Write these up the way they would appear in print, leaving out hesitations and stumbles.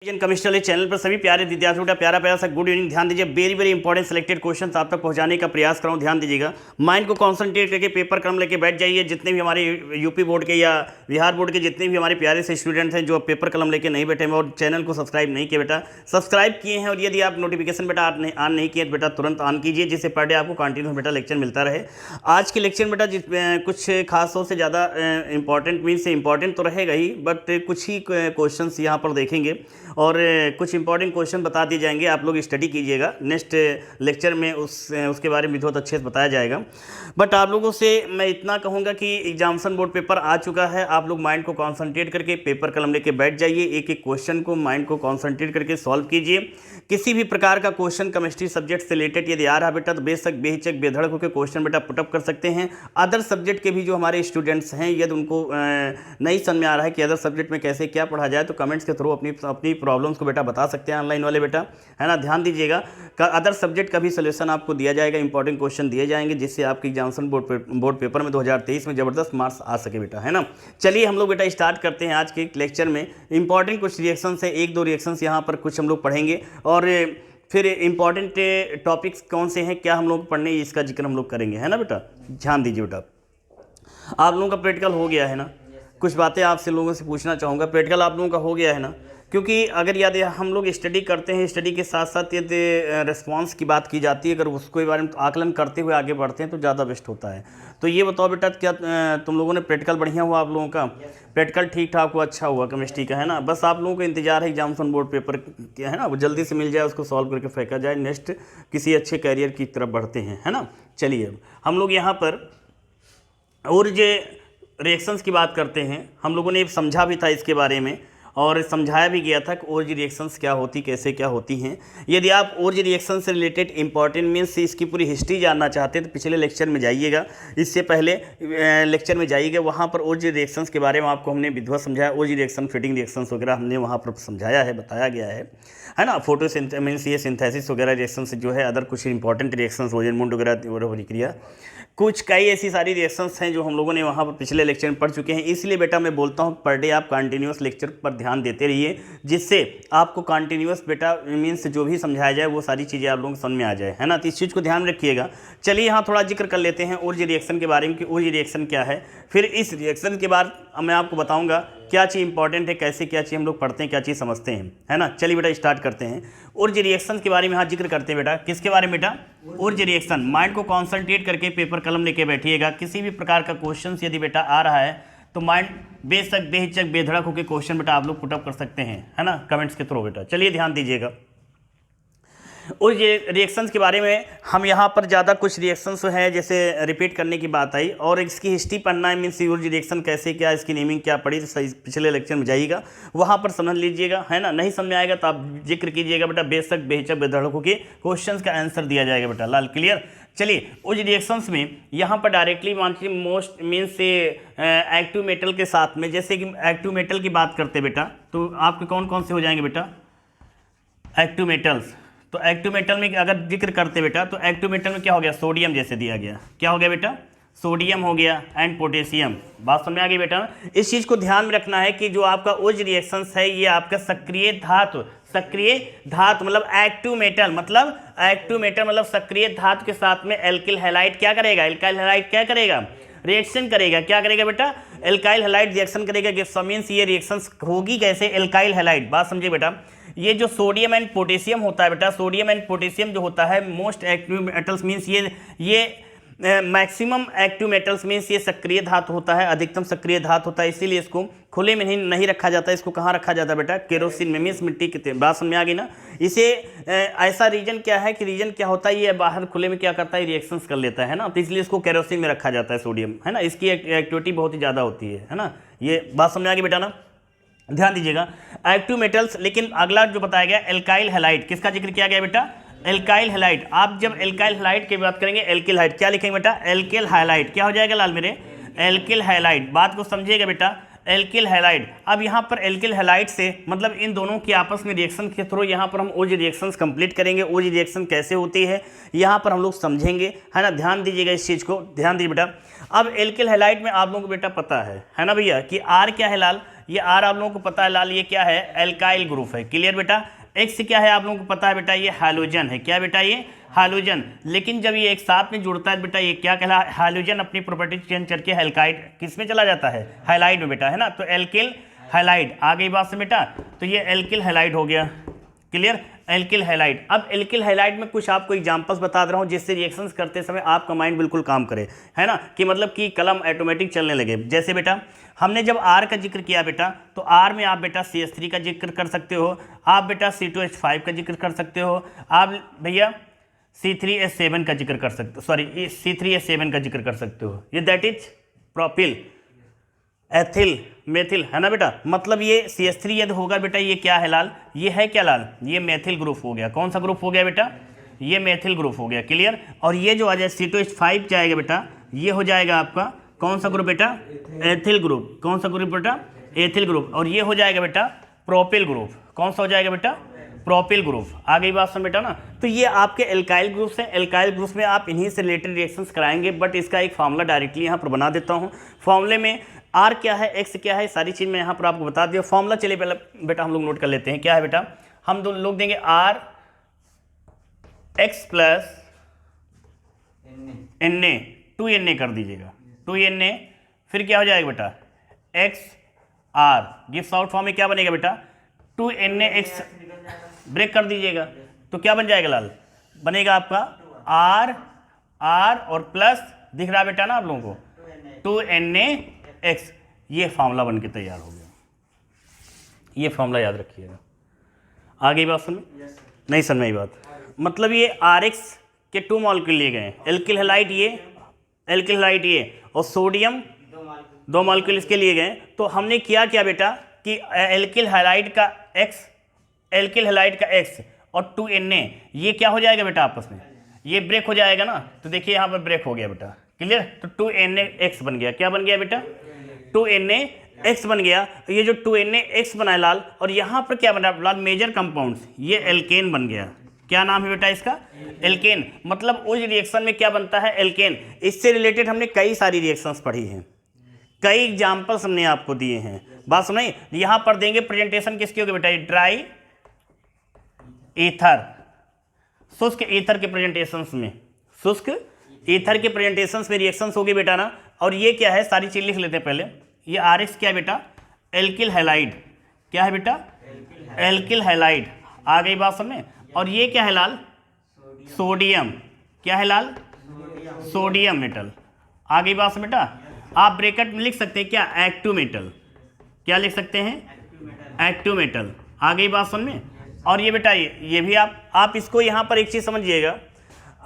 Chemistry वाले channel पर सभी प्यारे विद्यार्थियों का प्यारा प्यारा सा गुड इवनिंग। ध्यान दीजिए, very very important selected questions आप तक पहुंचाने का प्रयास करूं। ध्यान दीजिएगा, माइंड को कॉन्सेंट्रेट करके पेपर क्रम लेके बैठ जाइए। जितने भी हमारे यूपी बोर्ड के या बिहार बोर्ड के जितने भी हमारे प्यारे से स्टूडेंट्स हैं जो पेपर कलम लेके नहीं बैठे हैं और चैनल को सब्सक्राइब नहीं किए बेटा, सब्सक्राइब किए हैं और यदि आप नोटिफिकेशन बेटा ऑन नहीं किए बेटा तुरंत ऑन कीजिए, जिससे पर डे आपको कंटिन्यूस बेटा लेक्चर मिलता रहे। आज के लेक्चर बेटा कुछ खासों से ज़्यादा इंपॉर्टेंट मीन से इंपॉर्टेंट तो रहेगा ही, बट कुछ ही क्वेश्चन यहाँ पर देखेंगे और कुछ इंपॉर्टेंट क्वेश्चन बता दिए जाएंगे। आप लोग स्टडी कीजिएगा, नेक्स्ट लेक्चर में उसके बारे में बहुत अच्छे से बताया जाएगा। बट आप लोगों से मैं इतना कहूँगा कि एग्जामिनेशन बोर्ड पेपर आ चुका है, आप लोग माइंड को कॉन्सेंट्रेट करके पेपर कलम लेके बैठ जाइए। एक एक क्वेश्चन को माइंड को कॉन्सेंट्रेट करके सॉल्व कीजिए। किसी भी प्रकार का क्वेश्चन केमिस्ट्री सब्जेक्ट से रिलेटेड यदि आ रहा बेटा तो बेशक बेहिचक बेधड़क होकर क्वेश्चन बेटा पुटअप कर सकते हैं। अदर सब्जेक्ट के भी जो हमारे स्टूडेंट्स हैं यदि उनको नहीं समझ में आ रहा है कि अदर सब्जेक्ट में कैसे क्या पढ़ा जाए तो कमेंट्स के थ्रू अपनी प्रॉब्लम्स को बेटा बता सकते हैं ऑनलाइन वाले बेटा, है ना। ध्यान दीजिएगा, अदर सब्जेक्ट का भी सोल्यूशन आपको दिया जाएगा, इंपॉर्टेंट क्वेश्चन दिए जाएंगे जिससे आपके एग्जामिनेशन बोर्ड पेपर में 2023 में ज़बरदस्त मार्क्स आ सके बेटा, है ना। चलिए हम लोग बेटा स्टार्ट करते हैं आज के लेक्चर में। इंपॉर्टेंट कुछ रिएक्शंस है, एक दो रिएक्शंस यहाँ पर कुछ हम लोग पढ़ेंगे और फिर इंपॉर्टेंट टॉपिक्स कौन से हैं, क्या हम लोग पढ़ने इसका जिक्र हम लोग करेंगे, है ना बेटा। ध्यान दीजिए बेटा, आप लोगों का प्रैक्टिकल हो गया है ना। कुछ बातें आपसे लोगों से पूछना चाहूँगा, प्रैक्टिकल आप लोगों का हो गया है ना, क्योंकि अगर याद हम लोग स्टडी करते हैं, स्टडी के साथ साथ यदि रिस्पांस की बात की जाती है, अगर उसके बारे में आकलन करते हुए आगे बढ़ते हैं तो ज़्यादा बेस्ट होता है। तो ये बताओ बेटा, क्या तुम लोगों ने प्रैक्टिकल बढ़िया हुआ, आप लोगों का प्रैक्टिकल ठीक ठाक हुआ, अच्छा हुआ केमिस्ट्री का, है ना। बस आप लोगों को इंतजार है एग्जामिनेशन बोर्ड पेपर क्या है ना, वो जल्दी से मिल जाए, उसको सॉल्व करके फेंका जाए, नेक्स्ट किसी अच्छे कैरियर की तरफ बढ़ते हैं, है ना। चलिए हम लोग यहाँ पर और जो रिएक्शंस की बात करते हैं, हम लोगों ने समझा भी था इसके बारे में और समझाया भी गया था कि ओरिज रिएक्शंस क्या होती, कैसे क्या होती हैं। यदि आप ओरिज रिएक्शन से रिलेटेड इंपॉर्टेंट मीन्स इसकी पूरी हिस्ट्री जानना चाहते हैं तो पिछले लेक्चर में जाइएगा, इससे पहले लेक्चर में जाइएगा, वहाँ पर ओरिज रिएक्शंस के बारे में आपको हमने विधिवत समझाया। ओरिज रिएक्शन, फिटिंग रिएक्शंस वगैरह हमने वहाँ पर समझाया है, बताया गया है ना। मीन्स ये सिंथेसिस वगैरह रिएक्शन से जो है अदर कुछ इंपॉर्टेंट रिएक्शंस रोजेनमुंड वगैरह प्रक्रिया, कुछ कई ऐसी सारी रिएक्शंस हैं जो हम लोगों ने वहाँ पर पिछले लेक्चर में पढ़ चुके हैं। इसलिए बेटा मैं बोलता हूँ पर डे आप कंटिन्यूस लेक्चर पर ध्यान देते रहिए, जिससे आपको कंटिन्यूस बेटा मीन्स जो भी समझाया जाए वो सारी चीज़ें आप लोगों को समझ में आ जाए, है ना। तो इस चीज़ को ध्यान रखिएगा। चलिए यहाँ थोड़ा जिक्र कर लेते हैं ओरिज रिएक्शन के बारे में कि ओरिज रिएक्शन क्या है। फिर इस रिएक्शन के बाद मैं आपको बताऊँगा क्या चीज़ इंपॉर्टेंट है, कैसे क्या चीज़ हम लोग पढ़ते हैं, क्या चीज़ समझते हैं, है ना। चलिए बेटा स्टार्ट करते हैं। ओरिज रिएक्शन के बारे में यहाँ जिक्र करते हैं बेटा, किसके बारे में बेटा, ओरिज रिएक्शन। माइंड को कॉन्सेंट्रेट करके पेपर कलम लेके बैठिएगा। किसी भी प्रकार का क्वेश्चन यदि बेटा आ रहा है तो माइंड बेशक बेहिचक बेधड़क होकर क्वेश्चन बेटा आप लोग पुटअप कर सकते हैं, है ना, कमेंट्स के थ्रू बेटा। चलिए ध्यान दीजिएगा, और ये रिएक्शंस के बारे में हम यहाँ पर ज़्यादा कुछ रिएक्शंस है जैसे रिपीट करने की बात आई और इसकी हिस्ट्री पढ़ना है, मीन्स ओरिज रिएक्शन कैसे क्या, इसकी नेमिंग क्या पड़ी, तो सही पिछले लेक्चर में जाइएगा, वहाँ पर समझ लीजिएगा, है ना। नहीं समझ में आएगा तो आप जिक्र कीजिएगा बेटा, बेशक बेहिचक बेधड़क होकर क्वेश्चन का आंसर दिया जाएगा बेटा, लाल क्लियर। चलिए उस रिएक्शंस में यहाँ पर डायरेक्टली मोस्ट मीन्स से एक्टिव मेटल के साथ में, जैसे कि एक्टिव मेटल की बात करते बेटा तो आपके कौन कौन से हो जाएंगे बेटा, एक्टिव मेटल्स। तो एक्टिव मेटल में अगर जिक्र करते बेटा तो एक्टिव मेटल में क्या हो गया, सोडियम जैसे दिया गया, क्या हो गया बेटा, सोडियम हो गया एंड पोटेशियम। बात समझ में आ गई बेटा। इस चीज़ को ध्यान में रखना है कि जो आपका ओरिज रिएक्शंस है ये आपका सक्रिय धातु मतलब एक्टिव मेटल मतलब सक्रिय धातु के साथ में एल्किल हैलाइड क्या करेगा, एल्काइल हैलाइड क्या करेगा, रिएक्शन करेगा, क्या करेगा बेटा, एल्काइल हैलाइड रिएक्शन करेगा। मीन्स ये रिएक्शंस होगी कैसे, एल्काइल हैलाइड। बात समझिए बेटा, ये जो सोडियम एंड पोटेशियम होता है बेटा, सोडियम एंड पोटेशियम जो होता है मोस्ट एक्टिव मेटल्स मीन्स ये मैक्सिमम एक्टिव मेटल्स मीन्स ये सक्रिय धातु होता है, अधिकतम सक्रिय धातु होता है, इसीलिए इसको खुले में नहीं रखा जाता है। इसको कहाँ रखा जाता है बेटा, केरोसिन में, मीन्स मिट्टी के तेल। बात समझ में आ गई ना। इसे ऐसा रीजन क्या है कि रीजन क्या होता है, ये बाहर खुले में क्या करता है, रिएक्शंस कर लेता है ना, तो इसलिए इसको केरोसिन में रखा जाता है सोडियम, है ना। इसकी एक्टिविटी बहुत ही ज़्यादा होती है ना। ये बात समझ में आ गई बेटा ना, ध्यान दीजिएगा। एक्टिव मेटल्स, लेकिन अगला जो बताया गया एल्काइल हैलाइड, किसका जिक्र किया गया बेटा, एल्काइल हैलाइड। आप जब एल्काइल हैलाइड की बात करेंगे, एल्किल हाइड क्या लिखेंगे बेटा, एल्किल हैलाइड क्या हो जाएगा लाल मेरे, एल्किल हैलाइड। बात को समझिएगा बेटा, एल्किल हैलाइड। अब यहाँ पर एल्किल हैलाइड से मतलब इन दोनों की आपस में रिएक्शन के थ्रू यहाँ पर हम ओरिज रिएक्शंस कंप्लीट करेंगे। ओरिज रिएक्शन कैसे होती है यहाँ पर हम लोग समझेंगे, है ना। ध्यान दीजिएगा इस चीज़ को, ध्यान दीजिए बेटा। अब एल्किल हैलाइड में आप लोगों को बेटा पता है ना भैया कि आर क्या है लाल, ये आर आप लोगों को पता है लाल, ये क्या है, एल्काइल ग्रुप है। क्लियर बेटा। एक्स क्या है आप लोगों को पता है बेटा, ये हैलोजन है। क्या बेटा, ये हैलोजन। लेकिन जब ये एक साथ में जुड़ता है बेटा, ये क्या कहला, हैलोजन अपनी प्रॉपर्टी चेंज करके हैल्काइड किस में चला जाता है, हैलाइड में बेटा, है ना। तो एल्किल हैलाइड, आ गई बात से बेटा। तो ये एल्किल हैलाइड हो गया। Clear, alkyl halide. अब एल्किल हैलाइड में कुछ आपको एग्जांपल्स बता रहा हूँ जिससे रिएक्शंस करते समय आपका माइंड बिल्कुल काम करे, है ना, कि मतलब कि कलम ऑटोमेटिक चलने लगे। जैसे बेटा हमने जब आर का जिक्र किया बेटा, तो आर में आप बेटा CH3 का जिक्र कर सकते हो, आप बेटा C2H5 का जिक्र कर सकते हो, आप भैया C3H7 का जिक्र कर सकते हो, सॉरी C3H7 का जिक्र कर सकते हो। ये that is propyl ethyl methyl, है ना बेटा। मतलब ये CH3 यदि होगा बेटा, ये क्या है लाल, ये है क्या लाल, ये मेथिल ग्रुप हो गया। कौन सा ग्रुप हो गया बेटा, ये मेथिल ग्रुप हो गया। क्लियर। और ये जो आ जाए C2H5 जाएगा बेटा, ये हो जाएगा आपका कौन सा ग्रुप बेटा, एथिल ग्रुप। कौन सा ग्रुप बेटा, एथिल ग्रुप। और ये हो जाएगा बेटा प्रोपिल ग्रुप। कौन सा हो जाएगा बेटा, प्रोपिल ग्रुप। आ गई बात समझ बेटा ना। तो ये आपके एल्काइल ग्रुप्स हैं। एल्काइल ग्रुप्स में आप इन्हीं से रिलेटेड रिएक्शंस कराएंगे, बट इसका एक फार्मूला डायरेक्टली यहाँ पर बना देता हूँ। फार्मूले में आर क्या है, एक्स क्या है, सारी चीज़ मैं यहाँ पर आपको बता दिया। फॉर्मूला चलिए पहले बेटा हम लोग नोट कर लेते हैं। क्या है बेटा, हम दो लोग देंगे R X plus N A, 2Na कर दीजिएगा, 2Na। फिर क्या हो जाएगा बेटा, X R, gives out form में क्या बनेगा बेटा, 2Na एक्स, ब्रेक कर दीजिएगा तो क्या बन जाएगा लाल, बनेगा आपका आर आर और प्लस दिख रहा बेटा ना आप लोगों को 2Na एक्स। ये फार्मूला बन के तैयार हो गया। ये फार्मूला याद रखिएगा। आ गई बात समझ में? नहीं समझ में आई बात। मतलब ये RX के 2 मॉलिक्यूल लिए गए, एल्किल हैलाइड ये, एल्किल हैलाइड ये, और सोडियम 2 मॉलिक्यूल इसके लिए गए। तो हमने किया क्या बेटा कि एल्किल हैलाइड का X, एल्किल हैलाइड का X और 2Na ये क्या हो जाएगा बेटा आपस में, ये ब्रेक हो जाएगा ना। तो देखिए यहाँ पर ब्रेक हो गया बेटा। क्लियर। तो 2Na एक्स बन गया। क्या बन गया बेटा, 2Na एक्स बन गया। तो ये जो 2Na एक्स बना है लाल, और यहाँ पर क्या बना लाल, मेजर कंपाउंड्स, ये एल्केन बन गया। क्या नाम है बेटा इसका, एल्केन। मतलब उस रिएक्शन में क्या बनता है, एल्केन। इससे रिलेटेड हमने कई सारी रिएक्शंस पढ़ी हैं, कई एग्जाम्पल्स हमने आपको दिए हैं। बात सुनाई। यहाँ पर देंगे प्रेजेंटेशन किसकी होगी बेटा, ड्राई ईथर, शुष्क ईथर के प्रेजेंटेशंस में, शुष्क ईथर के प्रेजेंटेशंस में रिएक्शंस होगी बेटा ना। और ये क्या है, सारी चीज लिख लेते हैं पहले। ये RX क्या है बेटा, एल्किल हैलाइड। क्या है बेटा, एल्किल हैलाइड। आ गई बात समझ में। और ये क्या है लाल, सोडियम। क्या है लाल, सोडियम मेटल। आ गई बात समझ बेटा। आप ब्रैकेट में लिख सकते हैं क्या, एक्टिव मेटल। क्या लिख सकते हैं, एक्टिव मेटल। आ गई बात समझ में। और ये बेटा ये भी आप इसको यहाँ पर एक चीज़ समझिएगा,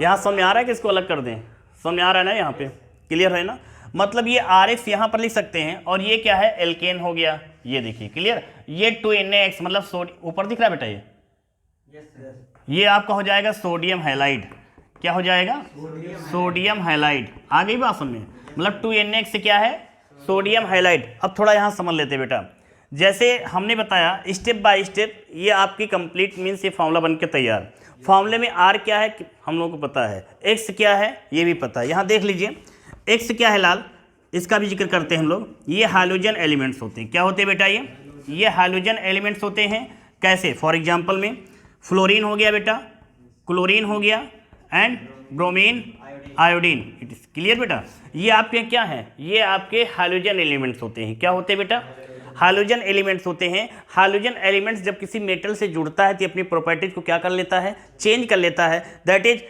यहाँ समझ में आ रहा है कि इसको अलग कर दें, समझ में आ रहा है ना, यहाँ पे क्लियर है ना। मतलब ये RX यहाँ पर लिख सकते हैं, और ये क्या है, एल्केन हो गया। ये देखिए क्लियर। ये 2Na एक्स मतलब ऊपर दिख रहा है बेटा, ये आपका हो जाएगा सोडियम हैलाइड। क्या हो जाएगा, सोडियम हैलाइड। आ गई बात समझ में। मतलब 2Na एक्स से क्या है, सोडियम हैलाइड। अब थोड़ा यहाँ समझ लेते बेटा। जैसे हमने बताया स्टेप बाय स्टेप, ये आपकी कंप्लीट मीन्स ये फार्मूला बन के तैयार। फार्मूले में R क्या है हम लोगों को पता है, X क्या है ये भी पता है। यहाँ देख लीजिए X क्या है लाल, इसका भी जिक्र करते हैं हम लोग। ये हाइड्रोजन एलिमेंट्स होते हैं। क्या होते हैं बेटा, ये हाइड्रोजन एलिमेंट्स होते हैं। कैसे, फॉर एग्जांपल में फ्लोरीन हो गया बेटा, क्लोरीन हो गया, and bromine, iodine. It is clear बेटा। ये आपके क्या हैं, ये आपके हाइड्रोजन एलिमेंट्स होते हैं। क्या होते हैं बेटा, हाइड्रोजन एलिमेंट्स होते हैं। हाइड्रोजन एलिमेंट्स जब किसी मेटल से जुड़ता है तो अपनी प्रॉपर्टीज को क्या कर लेता है, चेंज कर लेता है। दैट इज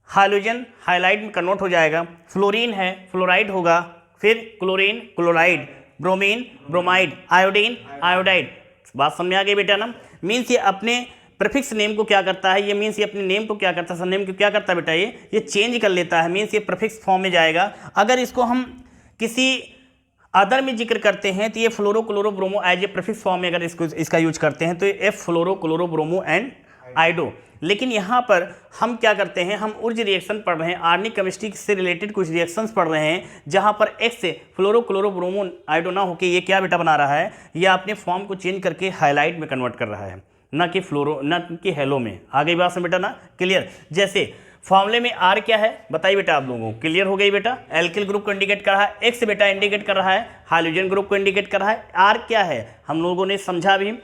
हाइड्रोजन हाइलाइड में कन्वर्ट हो जाएगा। फ्लोरीन है, फ्लोराइड होगा, फिर chlorine, chloride, bromine, bromide, iodine, iodide. बात समझ में आ गई बेटा ना। मीन्स ये अपने प्रीफिक्स नेम को क्या करता है, ये मीन्स ये अपने नेम को क्या करता है, सरनेम को क्या करता है बेटा, ये चेंज कर लेता है। मीन्स ये प्रीफिक्स फॉर्म में जाएगा। अगर इसको हम किसी अदर में जिक्र करते हैं तो ये fluoro chloro bromo as a prefix form में अगर इसका यूज करते हैं तो ये F fluoro chloro bromo and iodo. लेकिन यहाँ पर हम क्या करते हैं, हम उर्ज रिएक्शन पढ़ रहे हैं, ऑर्गेनिक केमिस्ट्री से रिलेटेड कुछ रिएक्शंस पढ़ रहे हैं, जहाँ पर X से फ्लोरो क्लोरो ब्रोमो आइडो ना होकर ये क्या बेटा बना रहा है, ये अपने फॉर्म को चेंज करके हाइलाइट में कन्वर्ट कर रहा है, ना कि फ्लोरो, ना कि हेलो में। आ गई बात से बेटा ना, क्लियर। जैसे फॉर्मूले में आर क्या है बताइए बेटा आप लोगों को, क्लियर हो गई बेटा। एल्किल ग्रुप को इंडिकेट कर रहा है, एक्स बेटा इंडिकेट कर रहा है हाइड्रोजन ग्रुप को इंडिकेट कर रहा है। आर क्या है हम लोगों ने समझा भी,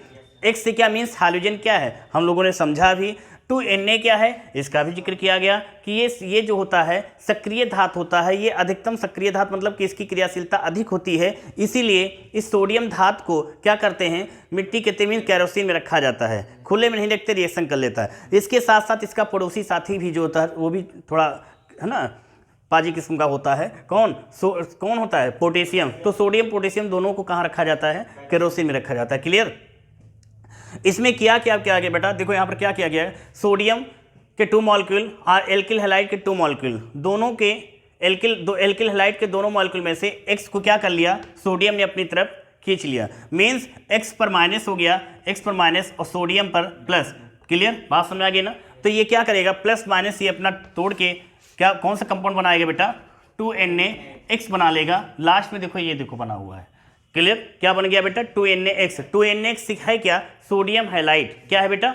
एक्स से क्या मीन्स हाइड्रोजन क्या है हम लोगों ने समझा भी। 2Na क्या है इसका भी जिक्र किया गया कि ये जो होता है सक्रिय धातु होता है, ये अधिकतम सक्रिय धातु मतलब कि इसकी क्रियाशीलता अधिक होती है, इसीलिए इस सोडियम धातु को क्या करते हैं मिट्टी के तेल कैरोसिन में रखा जाता है, खुले में नहीं रखते, रिएक्शन कर लेता है। इसके साथ साथ इसका पड़ोसी साथी भी जो होता है वो भी थोड़ा है ना पाजी किस्म का होता है। कौन होता है पोटेशियम। तो सोडियम पोटेशियम दोनों को कहाँ रखा जाता है कैरोसिन में रखा जाता है। क्लियर। इसमें क्या क्या किया गया बेटा, देखो यहाँ पर क्या किया गया है, सोडियम के 2 मॉलिक्यूल और एल्किल हैलाइड के 2 मॉलिक्यूल, दोनों के एल्किल हैलाइड के दोनों मॉलिक्यूल में से एक्स को क्या कर लिया सोडियम ने अपनी तरफ खींच लिया, मीन्स एक्स पर माइनस हो गया, एक्स पर माइनस और सोडियम पर प्लस। क्लियर, बात समझ आ गई ना। तो ये क्या करेगा प्लस माइनस ये अपना तोड़ के क्या कौन सा कंपाउंड बनाएगा बेटा 2NaX बना लेगा। लास्ट में देखो ये देखो बना हुआ है। क्लियर, क्या बन गया बेटा 2NaX। 2NaX है क्या सोडियम हैलाइड, क्या है बेटा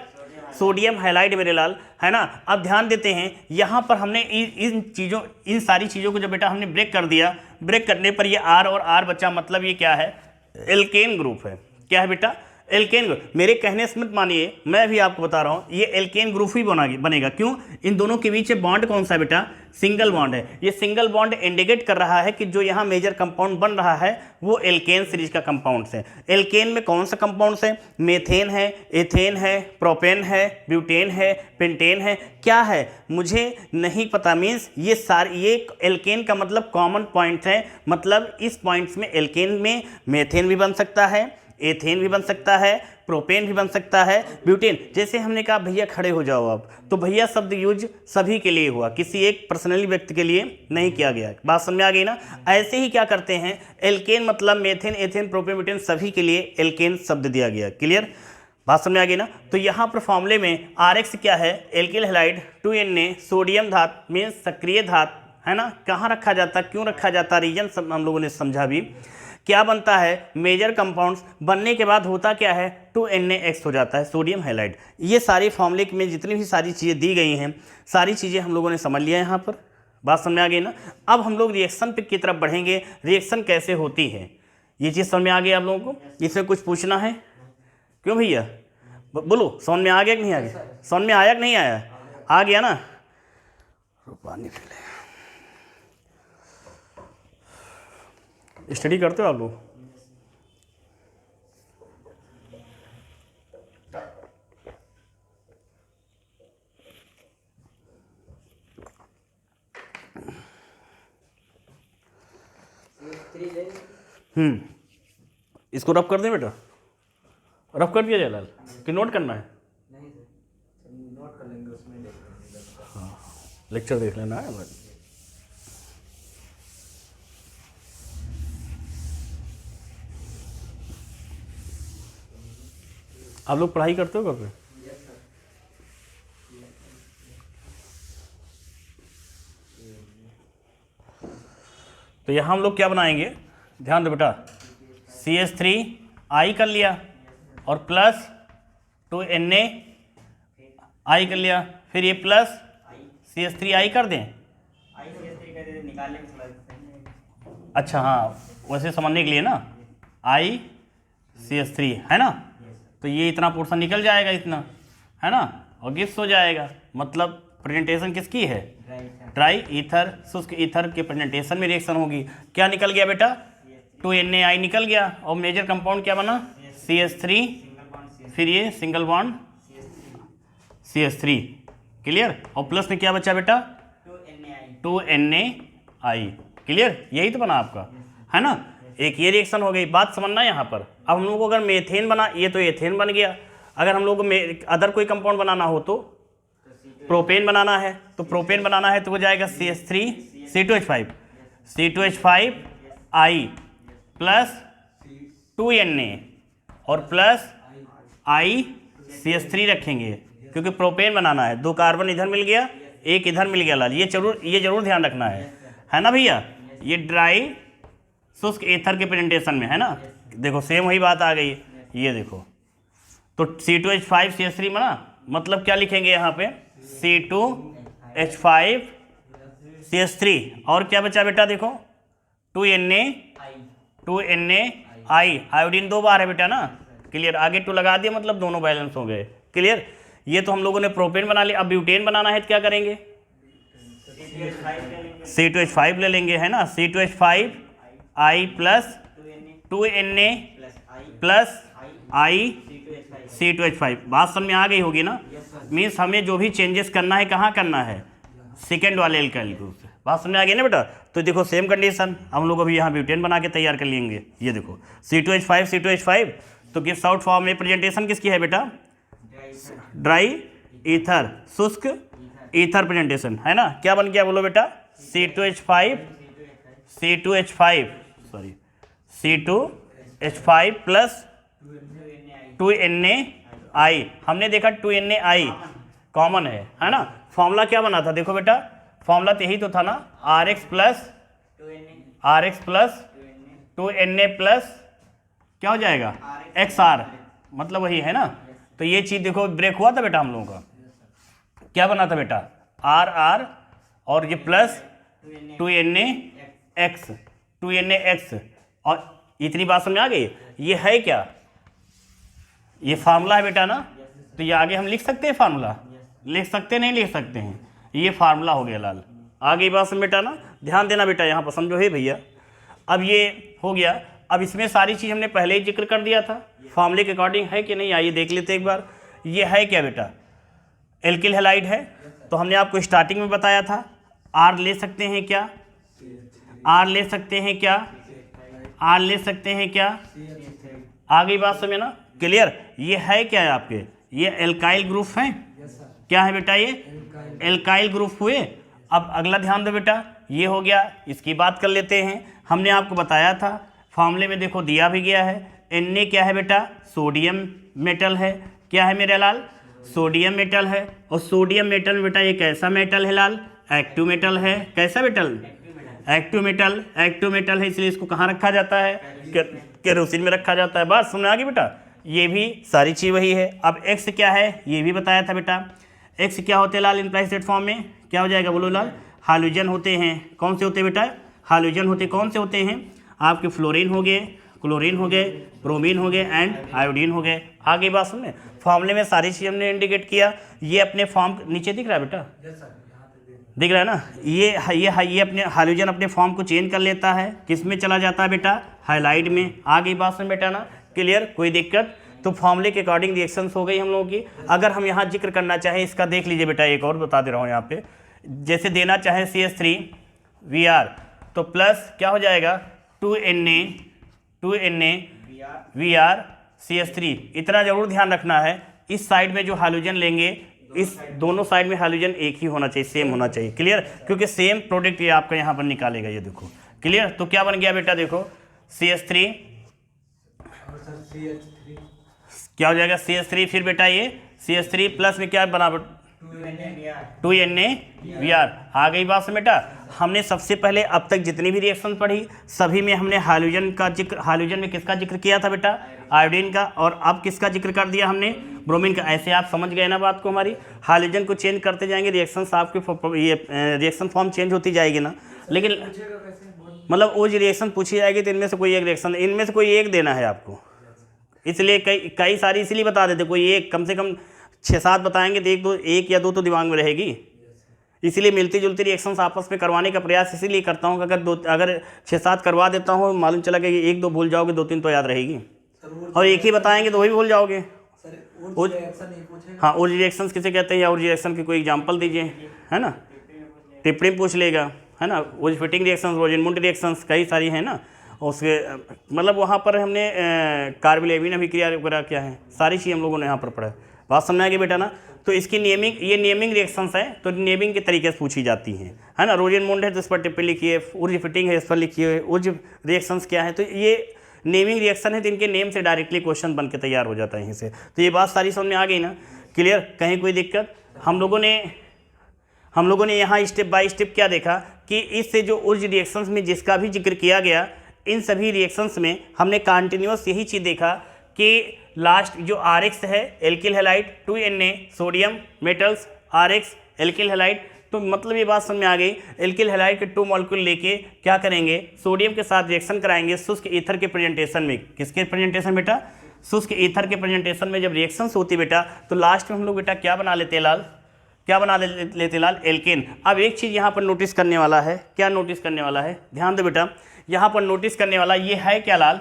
सोडियम हैलाइड मेरे लाल, है ना। अब ध्यान देते हैं यहाँ पर हमने इन सारी चीज़ों को जब बेटा हमने ब्रेक कर दिया, ब्रेक करने पर ये R और R बचा, मतलब ये क्या है एल्केन ग्रुप है। क्या है बेटा एल्केन ग्रुप। मेरे कहने से मत मानिए, मैं भी आपको बता रहा हूँ ये एल्केन ग्रुप ही बनेगा। क्यों, इन दोनों के बीच बॉन्ड कौन सा बेटा सिंगल बॉन्ड है। ये सिंगल बॉन्ड इंडिकेट कर रहा है कि जो यहाँ मेजर कंपाउंड बन रहा है वो एल्केन सीरीज का कंपाउंड है। एल्केन में कौन सा कंपाउंड है, मेथेन है, एथेन है, प्रोपेन है, ब्यूटेन है, पेंटेन है, क्या है मुझे नहीं पता। मीन्स ये एल्केन का मतलब कॉमन पॉइंट है, मतलब इस पॉइंट्स में एल्केन में मेथेन भी बन सकता है, एथेन भी बन सकता है, प्रोपेन भी बन सकता है, ब्यूटेन। जैसे हमने कहा भैया खड़े हो जाओ आप, तो भैया शब्द यूज सभी के लिए हुआ, किसी एक पर्सनली व्यक्ति के लिए नहीं किया गया। बात समझ में आ गई ना। ऐसे ही क्या करते हैं एल्केन मतलब मेथेन, एथेन, प्रोपेन, ब्यूटेन सभी के लिए एल्केन शब्द दिया गया। क्लियर, बात समझ में आ गई ना। तो यहाँ पर फॉर्मूले में RX क्या है एल्किल हैलाइड 2Na सोडियम धातु में सक्रिय धातु है ना, कहाँ रखा जाता, क्यों रखा जाता, रीजन सब हम लोगों ने समझा भी। क्या बनता है मेजर कंपाउंड्स बनने के बाद होता क्या है 2NaX हो जाता है सोडियम हैलाइड। ये सारे फॉर्मूले में जितनी भी सारी चीज़ें दी गई हैं सारी चीज़ें हम लोगों ने समझ लिया यहाँ पर। बात समझ में आ गई ना। अब हम लोग रिएक्शन की तरफ बढ़ेंगे, रिएक्शन कैसे होती है ये चीज़ समझ में आ गई आप लोगों को। इसमें कुछ पूछना है क्यों भैया बोलो, समझ में आ गया कि नहीं आ गया, समझ में आया कि नहीं आया, आ गया ना। पानी पी ले। स्टडी करते हो आप लोग। इसको रफ कर दें बेटा, रफ कर दिया जाए लाल कि नोट करना है, नोट कर लेंगे उसमें। हाँ लेक्चर देख लेना है। आप लोग पढ़ाई करते हो घर पे। तो यहाँ हम लोग क्या बनाएंगे ध्यान दो बेटा, CH3I कर लिया और प्लस 2NaI कर लिया, फिर ये प्लस CH3I कर दें। अच्छा हाँ वैसे समझने के लिए ना ICH3 है ना, तो ये इतना पोर्शन निकल जाएगा इतना है ना, और गिफ्ट हो जाएगा। मतलब प्रेजेंटेशन किसकी है ड्राई ईथर, शुष्क ईथर के प्रेजेंटेशन में रिएक्शन होगी। क्या निकल गया बेटा 2NaI निकल गया और मेजर कंपाउंड क्या बना CH3, फिर ये सिंगल बॉन्ड CH3। क्लियर, और प्लस में क्या बचा बेटा 2NaI। क्लियर, यही तो बना आपका है ना। एक ये रिएक्शन हो गई, बात समझना यहाँ पर। अब हम लोग को अगर मेथेन बना, ये तो एथेन बन गया। अगर हम लोग को अदर कोई कंपाउंड बनाना हो तो प्रोपेन बनाना है, तो प्रोपेन बनाना है तो हो जाएगा CH3 C2H5I प्लस 2Na और प्लस ICH3 रखेंगे क्योंकि प्रोपेन बनाना है। 2 कार्बन इधर मिल गया, 1 इधर मिल गया लाल, ये जरूर ध्यान रखना है ना भैया। ये ड्राई शुष्क ईथर के प्रेजेंटेशन में है ना, देखो सेम वही बात आ गई। ये देखो तो C2H5 CH3 बना, मतलब क्या लिखेंगे यहाँ पे H5CH3 और क्या बचा बेटा देखो 2Na आयोडीन 2 बार है बेटा ना, क्लियर। आगे 2 लगा दिया मतलब दोनों बैलेंस हो गए, क्लियर। ये तो हम लोगों ने प्रोपेन बना लिया। अब ब्यूटेन बनाना है तो क्या करेंगे, C2H5 ले लेंगे, है ना। C2H5 I plus 2Na plus I C2H5। बात समझ में आ गई होगी ना। मीन्स हमें जो भी चेंजेस करना है कहाँ करना है, सेकेंड वाले एल्काइल ग्रुप से। बात समझ में आ गई ना बेटा। तो देखो सेम कंडीशन हम लोग अभी यहाँ ब्यूटेन बना के तैयार कर लेंगे। ये देखो C2H5 तो गिव्स आउट फॉर्म में प्रेजेंटेशन किसकी है बेटा, ड्राई ईथर, शुष्क ईथर प्रेजेंटेशन, है ना। क्या बन गया बोलो बेटा, C2H5 प्लस 2NaI। हमने देखा 2NaI कॉमन है ना। फॉर्मूला क्या बना था देखो बेटा, फॉर्मूला तो यही तो था ना, RX प्लस 2Na प्लस क्या हो जाएगा XR, मतलब वही है ना। तो ये चीज़ देखो ब्रेक हुआ था बेटा हम लोगों का। क्या बना था बेटा, RR और ये प्लस 2NaX और इतनी बात समझ आ गई। ये है क्या, ये फार्मूला है बेटा ना। तो ये आगे हम लिख सकते हैं फार्मूला, लिख सकते नहीं लिख सकते हैं, ये फार्मूला हो गया लाल। आगे बात समझ बेटा ना, ध्यान देना बेटा यहाँ पर समझो है भैया। अब ये हो गया। अब इसमें सारी चीज़ हमने पहले ही जिक्र कर दिया था, फार्मूले के अकॉर्डिंग है कि नहीं, आइए देख लेते एक बार। ये है क्या बेटा, एल्किल हैलाइड है। तो हमने आपको स्टार्टिंग में बताया था R ले सकते हैं क्या, R ले सकते हैं क्या, R ले सकते हैं क्या। आगे बात समझे ना, क्लियर। ये है क्या है आपके, ये एल्काइल ग्रुप है। क्या है बेटा, ये एल्काइल ग्रुप हुए। अब अगला ध्यान दो बेटा, ये हो गया, इसकी बात कर लेते हैं। हमने आपको बताया था फार्मूले में देखो दिया भी गया है, Na क्या है बेटा, सोडियम मेटल है। क्या है मेरे लाल, सोडियम मेटल है। और सोडियम मेटल में बेटा ये कैसा मेटल है लाल, एक्टिव मेटल है। कैसा मेटल, एक्टिव मेटल है, इसलिए इसको कहाँ रखा जाता है, केरोसिन में रखा जाता है। बात समझ आ गई बेटा, ये भी सारी चीज़ वही है। अब एक्स क्या है ये भी बताया था बेटा। एक्स क्या होते हैं लाल इम्प्लाइड फॉर्म में, क्या हो जाएगा बोलो लाल, हाइड्रोजन होते हैं। कौन से होते हैं बेटा, हाइड्रोजन होते। कौन से होते हैं आपके, फ्लोरीन हो गए, क्लोरीन हो गए, ब्रोमीन हो गए एंड आयोडीन हो गए। आगे बात सुनने, फॉर्मूले में सारी चीज़ हमने इंडिकेट किया। ये अपने फॉर्म नीचे दिख रहा है बेटा, दिख रहा है ना। ये अपने हाइड्रोजन अपने फॉर्म को चेंज कर लेता है, किस में चला जाता है बेटा, हाइलाइड में। आगे बात सुन बेटा ना, क्लियर, कोई दिक्कत। तो फॉर्मूले के अकॉर्डिंग रिएक्शंस हो गई हम लोगों की। अगर हम यहाँ जिक्र करना चाहें इसका, देख लीजिए बेटा, एक और बता दे रहा हूँ यहाँ पे। जैसे देना चाहे CH3Vr तो प्लस क्या हो जाएगा 2Na CH3। इतना जरूर ध्यान रखना है, इस साइड में जो हाइड्रोजन लेंगे, इस दोनों साइड में हाइड्रोजन एक ही होना चाहिए, सेम होना चाहिए, क्लियर। क्योंकि सेम प्रोडक्ट ये आपका यहाँ पर निकालेगा, ये देखो, क्लियर। तो क्या बन गया बेटा देखो, CH3 क्या हो जाएगा, CH3। फिर बेटा ये CH3 प्लस में क्या बना, 2NaVr। आ गई बात से बेटा। हमने सबसे पहले अब तक जितनी भी रिएक्शन पढ़ी सभी में हमने हाइड्रोजन का जिक्र, हाइड्रोजन में किसका जिक्र किया था बेटा, आयोडीन का। और अब किसका जिक्र कर दिया हमने, ब्रोमीन का। ऐसे आप समझ गए ना बात को हमारी। हाइड्रोजन को चेंज करते जाएंगे, रिएक्शन आपके ये रिएक्शन फॉर्म चेंज होती जाएगी ना। लेकिन मतलब वो जो रिएक्शन पूछी जाएगी तो इनमें से कोई एक रिएक्शन, इनमें से कोई एक देना है आपको। इसलिए कई सारी इसलिए बता देते, कोई एक, कम से कम 6-7 बताएंगे तो एक या दो तो दिमाग में रहेगी। इसलिए मिलती जुलती रिएक्शंस आपस में करवाने का प्रयास इसीलिए करता हूँ कि अगर 6-7 करवा देता हूँ, मालूम चला कि 1-2 भूल जाओगे, 2-3 तो याद रहेगी। और एक ही बताएंगे तो वही भूल जाओगे। हाँ, ओरिजिन रिएक्शंस किसे कहते हैं, या ओरिजिन रिएक्शन की कोई एग्जांपल दीजिए, है ना। टिप्पणी पूछ लेगा, है ना। ओरिजिन फिटिंग रिएक्शंस, ओरिजिन मुंड रिएक्शंस कई सारी है ना। उसके मतलब वहाँ पर हमने कार्बोलेविन अभिक्रिया वगैरह क्या है, सारी चीज़ हम लोगों ने यहाँ पर पढ़ा है। बात समझ आ गई बेटा ना। तो इसकी नेमिंग, ये नेमिंग रिएक्शंस है, तो नेमिंग के तरीके से पूछी जाती हैं, है ना। रोजन मुंड है तो इस पर टिप्पणी लिखिए, ऊर्ज फिटिंग है इस पर लिखिए, ऊर्ज रिएक्शंस क्या है, तो ये नेमिंग रिएक्शन है, तो इनके नेम से डायरेक्टली क्वेश्चन बन के तैयार हो जाता है यहीं से। तो ये बात सारी समझ में आ गई ना, क्लियर, कहीं कोई दिक्कत। हम लोगों ने यहाँ स्टेप बाय स्टेप क्या देखा कि इससे जो ऊर्ज रिएक्शंस में जिसका भी जिक्र किया गया, इन सभी रिएक्शंस में हमने कंटिन्यूस यही चीज़ देखा कि लास्ट जो RX है alkyl halide, 2Na sodium metals, RX alkyl halide, तो मतलब ये बात समझ में आ गई, एल्किल हैलाइड के 2 मॉलिक्यूल लेके क्या करेंगे, सोडियम के साथ रिएक्शन कराएंगे शुष्क ईथर के प्रेजेंटेशन में। किसके प्रेजेंटेशन बेटा, शुष्क ईथर के प्रेजेंटेशन में जब रिएक्शंस होती बेटा, तो लास्ट में हम लोग बेटा क्या बना लेते हैं लाल, क्या बना लेते लाल, एल्केन। अब एक चीज़ यहाँ पर नोटिस करने वाला है, क्या नोटिस करने वाला है, ध्यान दो बेटा, यहाँ पर नोटिस करने वाला ये है क्या लाल,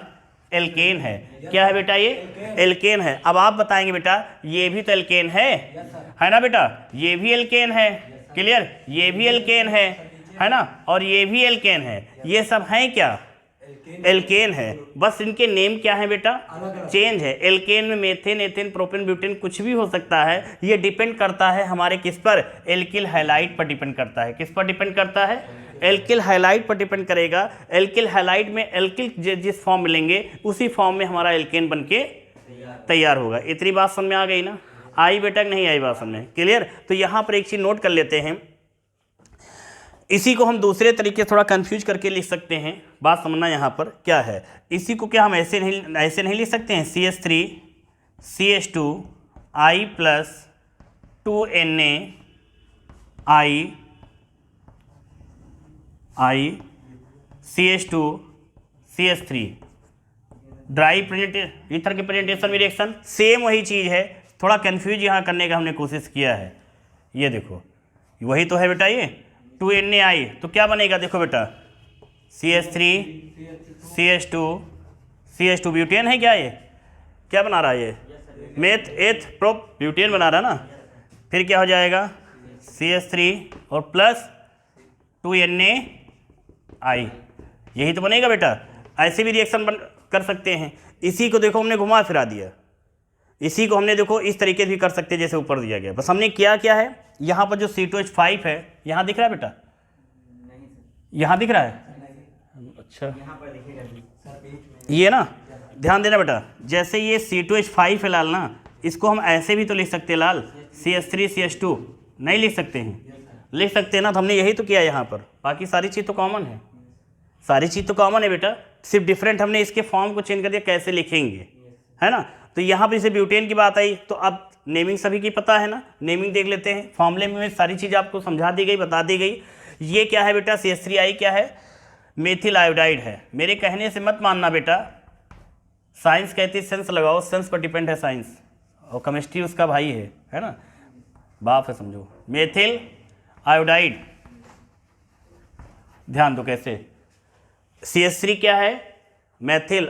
एल्केन है। क्या है बेटा, ये एल्केन है। अब आप बताएंगे बेटा ये भी तो एल्केन है ना बेटा, ये भी एल्केन है, क्लियर, ये भी एल्केन है ना, और ये भी एल्केन है, ये सब हैं क्या, एल्केन है। बस इनके नेम क्या है बेटा, चेंज है। एल्केन में मेथेन, एथेन, प्रोपेन, ब्यूटेन कुछ भी हो सकता है। ये डिपेंड करता है हमारे किस पर, एल्किल हैलाइड पर डिपेंड करता है। किस पर डिपेंड करता है, एल्किल हैलाइड पर डिपेंड करेगा। एल्किल हैलाइड में एल्किल जिस फॉर्म मिलेंगे उसी फॉर्म में हमारा एल्केन बनके तैयार होगा। इतनी बात समझ में आ गई ना, आई बेटा नहीं आई बात समझ में, क्लियर। तो यहाँ पर एक चीज़ नोट कर लेते हैं, इसी को हम दूसरे तरीके थोड़ा कंफ्यूज करके लिख सकते हैं। बात समझना यहाँ पर क्या है, इसी को क्या हम ऐसे नहीं लिख सकते हैं, CH3 CH2 I plus 2Na I CH2 CH3 dry presentation, ether के प्रेजेंटेशन में रिएक्शन सेम वही चीज़ है, थोड़ा कंफ्यूज यहाँ करने का हमने कोशिश किया है। ये देखो वही तो है बेटा, ये 2Na तो क्या बनेगा, देखो बेटा CH3 CH2 ब्यूटेन है क्या, ये क्या बना रहा है, ये मेथ एथ प्रोप ब्यूटेन बना रहा है ना। फिर क्या हो जाएगा CH3 और प्लस 2Na, यही तो बनेगा बेटा। ऐसे भी रिएक्शन कर सकते हैं। इसी को देखो हमने घुमा फिरा दिया, इसी को हमने देखो इस तरीके से भी कर सकते हैं जैसे ऊपर दिया गया। बस हमने क्या क्या है, यहाँ पर जो C2H5 है यहाँ दिख रहा है बेटा, यहाँ दिख रहा है, अच्छा ये ना, ध्यान देना बेटा, जैसे ये C2H5 है लाल ना, इसको हम ऐसे भी तो लिख सकते हैं लाल, CH3 CH2 नहीं लिख सकते हैं, लिख सकते हैं ना, तो हमने यही तो किया यहाँ पर। बाकी सारी चीज़ तो कॉमन है, सारी चीज़ तो कॉमन है बेटा, सिर्फ डिफरेंट हमने इसके फॉर्म को चेंज कर दिया, कैसे लिखेंगे, है ना। तो यहाँ पर जैसे ब्यूटेन की बात आई, तो अब नेमिंग सभी की पता है ना, नेमिंग देख लेते हैं। फॉर्मूले में सारी चीज़ आपको समझा दी गई, बता दी गई। ये क्या है बेटा, CH3I क्या है, मेथिल आयोडाइड है। मेरे कहने से मत मानना बेटा, साइंस कहती है सेंस लगाओ, सेंस पर डिपेंड है साइंस, और केमिस्ट्री उसका भाई है ना, बाप है समझो। मेथिल आयोडाइड, ध्यान दो कैसे, CH3 क्या है, मेथिल,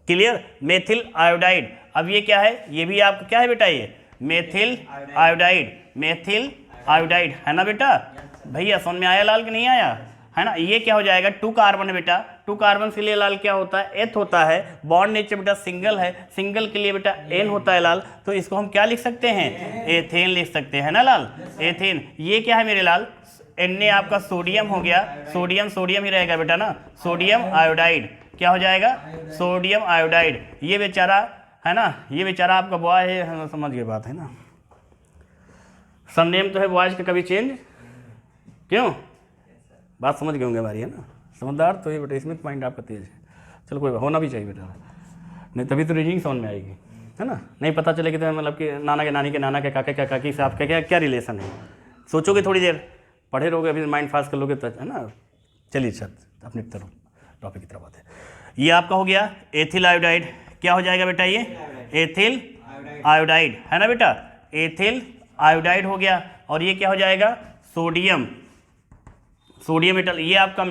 क्लियर, मेथिल आयोडाइड। अब ये क्या है, ये भी आपका क्या है बेटा, ये मेथिल आयोडाइड, मेथिल आयोडाइड है ना बेटा। भैया समझ में आया लाल कि नहीं आया, है ना। ये क्या हो जाएगा, 2 कार्बन है बेटा, 2 कार्बन के लिए लाल क्या होता है, एथ होता है। बॉन्ड नेचर बेटा सिंगल है, सिंगल के लिए बेटा एन होता है लाल, तो इसको हम क्या लिख सकते हैं, एथेन लिख सकते हैं ना लाल, एथेन। ये क्या है मेरे लाल, Na आपका सोडियम हो गया, सोडियम ही रहेगा बेटा ना, सोडियम आयोडाइड, क्या हो जाएगा, सोडियम आयोडाइड। ये बेचारा है ना, ये बेचारा आपका बॉय है, समझ गए बात है ना। सरनेम तो है बॉयज का, कभी चेंज क्यों, बात समझ गए होंगे हमारी, है ना। समझदार तो ये बेटा, इसमें माइंड आपका तेज है। चलो कोई होना भी चाहिए बेटा, नहीं तभी तो रीजनिंग समझ में आएगी, है ना। नहीं पता चलेगी तो मतलब कि नाना के नानी के नाना के काके क्या काकी से आपका क्या क्या रिलेशन है, सोचोगे थोड़ी देर, पढ़े रहोगे, अभी माइंड फास्ट कर लोगे तो, है ना। चलिए सर अपनी तरफ टॉपिक की तरफ आते हैं। ये आपका हो गया एथिल आयोडाइड, क्या हो जाएगा बेटा, ये एथिल आयोडाइड है ना बेटा, एथिल आयोडाइड हो गया। और ये क्या हो जाएगा, सोडियम मेटल, ये आपका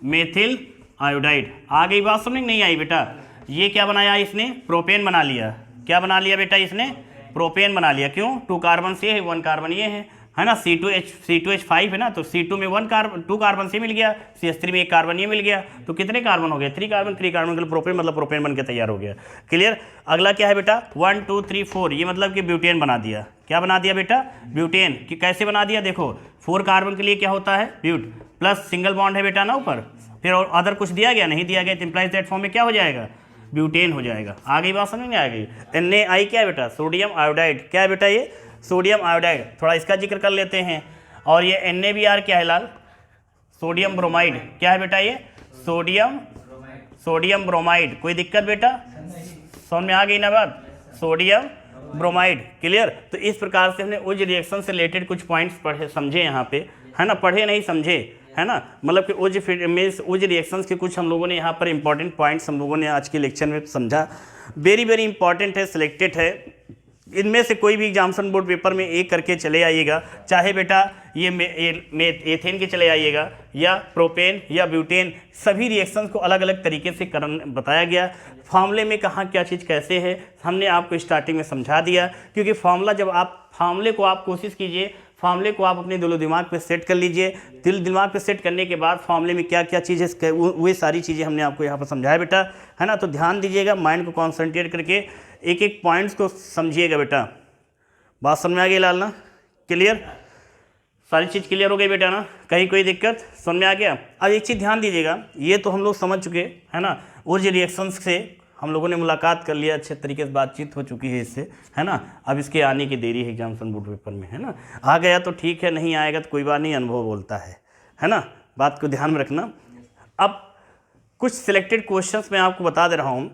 मेथिल आयोडाइड। आ गई बात समझ नहीं आई बेटा। ये क्या बनाया इसने, प्रोपेन बना लिया, क्या बना लिया बेटा इसने, प्रोपेन बना लिया। क्यों, 2 कार्बन से है, 1 कार्बन ये है ना, C2H5 है ना, तो C2 में 2 कार्बन से मिल गया, CH3 में 1 कार्बन ये मिल गया, तो कितने कार्बन हो गए, 3 कार्बन के लिए प्रोपेन, मतलब प्रोपेन बन के तैयार हो गया, क्लियर। अगला क्या है बेटा, 1 2 3 4, ये मतलब कि ब्यूटेन बना दिया। क्या बना दिया बेटा, ब्यूटेन। कि कैसे बना दिया, देखो 4 कार्बन के लिए क्या होता है, ब्यूट, प्लस सिंगल बॉन्ड है बेटा ना ऊपर, फिर और अदर कुछ दिया गया, नहीं दिया गया, तो इम्प्लाइज दैट फॉर्म में क्या हो जाएगा, ब्यूटेन हो जाएगा। आ गई बात समझ में, आ गई। Na क्या है बेटा, सोडियम आयोडाइड, क्या है बेटा ये, सोडियम आयोडाइड। थोड़ा इसका जिक्र कर लेते हैं। और ये NaBr क्या है लाल, सोडियम ब्रोमाइड, क्या है बेटा ये, सोडियम ब्रोमाइड। कोई दिक्कत बेटा, समझ में आ गई ना बात, सोडियम ब्रोमाइड। क्लियर। तो इस प्रकार से हमने उज रिएक्शन से रिलेटेड कुछ पॉइंट्स पढ़े समझे यहाँ पे, है ना, पढ़े नहीं समझे, है ना, मतलब कि उज रिएक्शंस के कुछ हम लोगों ने यहाँ पर इंपॉर्टेंट पॉइंट्स हम लोगों ने आज के लेक्चर में समझा। वेरी वेरी इंपॉर्टेंट है, सिलेक्टेड है। इनमें से कोई भी एग्जामिनेशन बोर्ड पेपर में एक करके चले आइएगा, चाहे बेटा ये एथेन के चले आइएगा या प्रोपेन या ब्यूटेन, सभी रिएक्शंस को अलग अलग तरीके से बताया गया। फार्मूले में कहाँ क्या चीज़ कैसे है हमने आपको स्टार्टिंग में समझा दिया, क्योंकि फार्मूला जब आप फार्मूले को आप कोशिश कीजिए, फार्मूले को आप अपने दिलो दिमाग पे सेट कर लीजिए। दिमाग पे सेट करने के बाद फार्मूले में क्या क्या चीज़ है वो सारी चीज़ें हमने आपको यहाँ पर समझाया बेटा, है ना। तो ध्यान दीजिएगा, माइंड को कॉन्सेंट्रेट करके एक एक पॉइंट्स को समझिएगा बेटा। बात समझ में आ गई लाल ना? क्लियर, सारी चीज़ क्लियर हो गई बेटा ना? कहीं कोई दिक्कत समझ में आ गया? अब एक चीज़ ध्यान दीजिएगा, ये तो हम लोग समझ चुके, है ना, उज रिएक्शंस से हम लोगों ने मुलाकात कर लिया, अच्छे तरीके से बातचीत हो चुकी है इससे, है ना। अब इसके आने की देरी है एग्जामिनेशन बोर्ड पेपर में, है ना। आ गया तो ठीक है, नहीं आएगा तो कोई बात नहीं, अनुभव बोलता है ना। बात को ध्यान में रखना। अब कुछ सिलेक्टेड क्वेश्चंस मैं आपको बता दे रहा हूँ,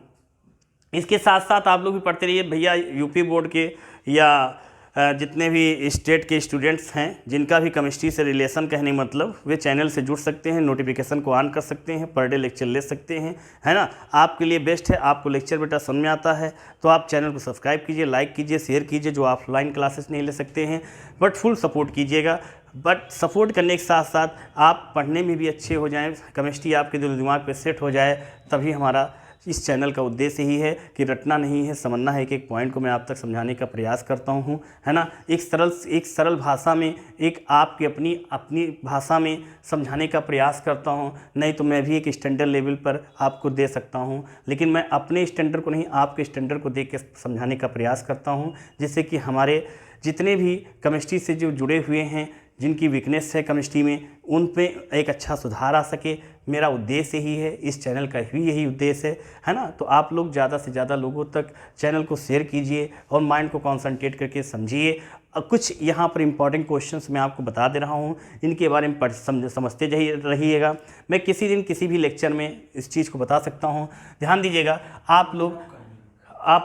इसके साथ साथ आप लोग भी पढ़ते रहिए भैया। यूपी बोर्ड के या जितने भी स्टेट के स्टूडेंट्स हैं जिनका भी केमिस्ट्री से रिलेशन कहने मतलब, वे चैनल से जुड़ सकते हैं, नोटिफिकेशन को ऑन कर सकते हैं, पर डे लेक्चर ले सकते हैं, है ना। आपके लिए बेस्ट है, आपको लेक्चर बेटा समझ में आता है तो आप चैनल को सब्सक्राइब कीजिए, लाइक कीजिए, शेयर कीजिए। जो ऑफलाइन क्लासेस नहीं ले सकते हैं बट फुल सपोर्ट कीजिएगा, बट सपोर्ट करने के साथ साथ आप पढ़ने में भी अच्छे हो जाएं, केमिस्ट्री आपके दिल दिमाग पे सेट हो जाए, तभी हमारा इस चैनल का उद्देश्य ही है कि रटना नहीं है, समझना है। एक एक पॉइंट को मैं आप तक समझाने का प्रयास करता हूँ, है ना। एक सरल भाषा में, एक आपकी अपनी भाषा में समझाने का प्रयास करता हूँ। नहीं तो मैं भी एक स्टैंडर्ड लेवल पर आपको दे सकता हूँ, लेकिन मैं अपने स्टैंडर्ड को नहीं, आपके स्टैंडर्ड को देख के समझाने का प्रयास करता हूँ, जिससे कि हमारे जितने भी केमिस्ट्री से जो जुड़े हुए हैं, जिनकी वीकनेस है केमिस्ट्री में, उन पे एक अच्छा सुधार आ सके। मेरा उद्देश्य ही है, इस चैनल का भी यही उद्देश्य है ना। तो आप लोग ज़्यादा से ज़्यादा लोगों तक चैनल को शेयर कीजिए और माइंड को कंसंट्रेट करके समझिए। कुछ यहाँ पर इंपॉर्टेंट क्वेश्चंस मैं आपको बता दे रहा हूँ, इनके बारे में समझते रहिएगा। मैं किसी दिन किसी भी लेक्चर में इस चीज़ को बता सकता हूँ, ध्यान दीजिएगा। आप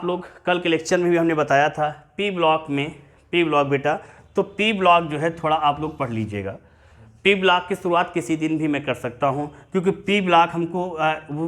लोग कल के लेक्चर में भी हमने बताया था पी ब्लॉक बेटा, तो पी ब्लॉक जो है थोड़ा आप लोग पढ़ लीजिएगा। पी ब्लॉक की शुरुआत किसी दिन भी मैं कर सकता हूं, क्योंकि पी ब्लॉक हमको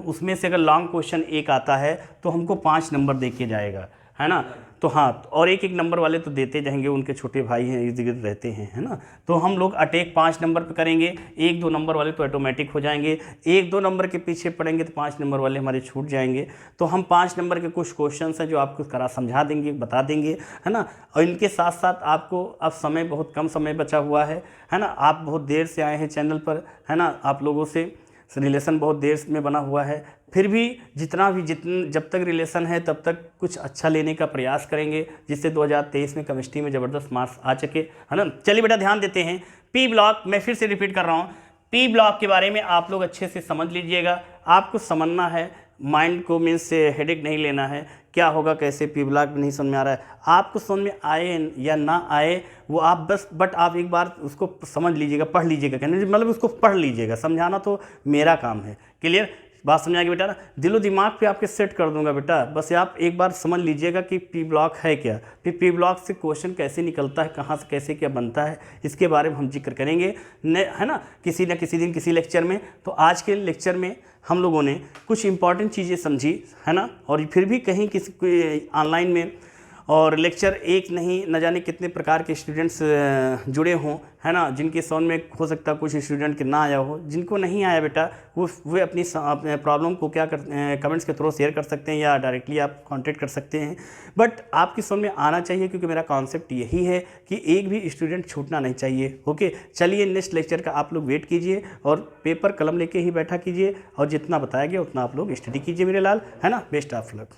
उसमें से अगर लॉन्ग क्वेश्चन एक आता है तो हमको 5 नंबर दे के जाएगा, है ना। तो हाँ, और एक एक नंबर वाले तो देते जाएंगे, उनके छोटे भाई हैं, इर्द गिर्द रहते हैं, है ना। तो हम लोग अटैक 5 नंबर पे करेंगे, 1-2 नंबर वाले तो ऑटोमेटिक हो जाएंगे, 1-2 नंबर के पीछे पड़ेंगे तो 5 नंबर वाले हमारे छूट जाएंगे। तो हम 5 नंबर के कुछ क्वेश्चन हैं जो आपको समझा देंगे, बता देंगे, है ना। और इनके साथ साथ आपको अब समय, बहुत कम समय बचा हुआ है ना। आप बहुत देर से आए हैं चैनल पर, है ना। आप लोगों से रिलेशन बहुत देर में बना हुआ है, फिर भी जब तक रिलेशन है तब तक कुछ अच्छा लेने का प्रयास करेंगे, जिससे 2023 में केमिस्ट्री में ज़बरदस्त मार्क्स आ सके, है ना। चलिए बेटा ध्यान देते हैं। पी ब्लॉक, मैं फिर से रिपीट कर रहा हूँ, पी ब्लॉक के बारे में आप लोग अच्छे से समझ लीजिएगा। आपको समझना है, माइंड को मीन्स से हेडेक नहीं लेना है। क्या होगा, कैसे पी ब्लॉक नहीं समझ में आ रहा है, आपको समझ में आए या ना आए वो आप बट आप एक बार उसको समझ लीजिएगा, पढ़ लीजिएगा, कहने मतलब उसको पढ़ लीजिएगा। समझाना तो मेरा काम है। क्लियर, बात समझ आ गई बेटा ना। दिलो दिमाग पे आपके सेट कर दूंगा बेटा, बस आप एक बार समझ लीजिएगा कि पी ब्लॉक है क्या, फिर पी ब्लॉक से क्वेश्चन कैसे निकलता है, कहाँ से कैसे क्या बनता है, इसके बारे में हम जिक्र करेंगे, है ना किसी दिन किसी लेक्चर में। तो आज के लेक्चर में हम लोगों ने कुछ इंपॉर्टेंट चीज़ें समझी, है ना। और फिर भी कहीं किसी ऑनलाइन में और लेक्चर एक नहीं, न जाने कितने प्रकार के स्टूडेंट्स जुड़े हों, है ना। जिनके समझ में हो सकता कुछ स्टूडेंट के ना आया हो, जिनको नहीं आया बेटा वे अपनी प्रॉब्लम को क्या कमेंट्स के थ्रू शेयर कर सकते हैं या डायरेक्टली आप कांटेक्ट कर सकते हैं। बट आपकी समझ में आना चाहिए, क्योंकि मेरा कॉन्सेप्ट यही है कि एक भी स्टूडेंट छूटना नहीं चाहिए। ओके, चलिए नेक्स्ट लेक्चर का आप लोग वेट कीजिए और पेपर कलम लेके ही बैठा कीजिए, और जितना बताया गया उतना आप लोग स्टडी कीजिए मेरे लाल, है ना। Best of luck.